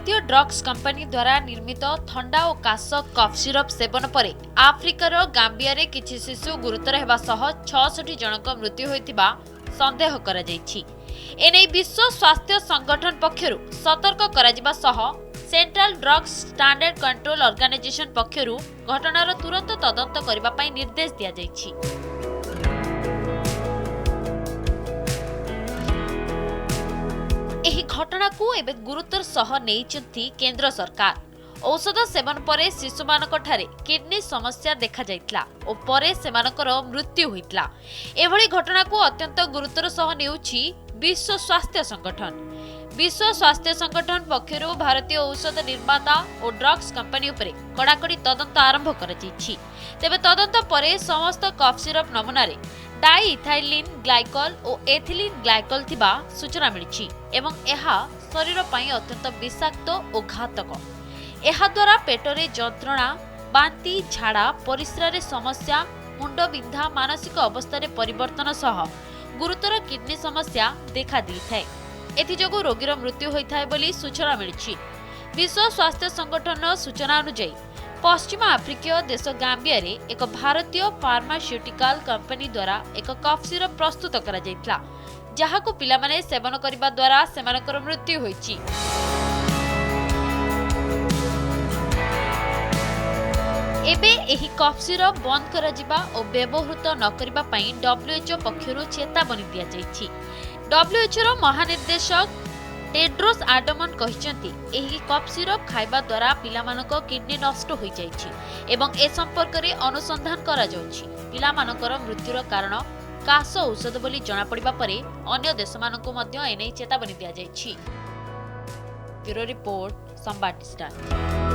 भारतीय drugs company द्वारा निर्मित ठंडा और काश कफ सिरप सेवन पर आफ्रिकार गाम्बिया रे किछि शिशु गुरुतर हेबा सह 66 जनक मृत्यु होइतिबा संदेह करा जायछि। एने विश्व स्वास्थ्य संगठन पक्षरु सतर्क कराजिबा सह central drugs standard control organisation पक्षरु घटनार तुरंत तदंत करबा पई निर्देश दिया जायछि। एही घटना को एबे गुरुतर सह नेइचंती केंद्र सरकार। औषध सेवन परे शिशुमानक ठारे किडनी समस्या देखा जाइतला और परे सेमानकर मृत्यु होइतला। एभली घटना को अत्यंत गुरुतर सह नेउछि विश्व स्वास्थ्य संगठन। विश्व स्वास्थ्य संगठन पक्षरु भारतीय औषध निर्माता और ड्रग्स कंपनी उपरे कड़ाकड़ी तदंत आरंभ कराଯାଇଛି। तेबे तदंत परे समस्त कफ सिरप नमूना रे डाइइथाइलिन ग्लाइकल और एथिलीन ग्लाइकल थिबा सूचना मिलिछि एवं एहा शरीर पई अत्यंत विषाक्त और घातक। एहा द्वारा पेटरे जंत्रणा, बांती, झाड़ा, परिस्रा रे समस्या, मुंड बिंधा, मानसिक अवस्था रे परिवर्तन सह गुरुतर किडनी समस्या देखा दैथाय। एथिजोगु रोगीर मृत्यु होइथाय बोली सूचना मिलिछि। विश्व स्वास्थ्य संगठन सूचना अनुसार पश्चिम आफ्रिकीय देश गाम्बिया रे एक भारतीय फार्मास्यूटिकल कंपनी द्वारा एक कफ सिरप प्रस्तुत करा जायतला, जहाको पिलामाने सेवन करिबा द्वारा सेमानकर मृत्यु होइछि। एबे एही कफ सिरप बंद करा जिबा और व्यवहृत न करिबा पई WHO पक्षरु चेतावनी दिया जायछि। WHO रो महानिर्देशक टेड्रोस आडमन कहिसंती एही कफ सिरप खाइबा द्वारा पिलामानक किडनी नष्ट होई जायछि एवं ए संपर्क रे अनुसंधान करा जाउछि। पिलामानकर मृत्युर कारण काश औषध बोली जणा पड़िबा परे अन्य देशमानकु मध्य एनै चेतावनी दिया जायछि। Bureau report Sambad star.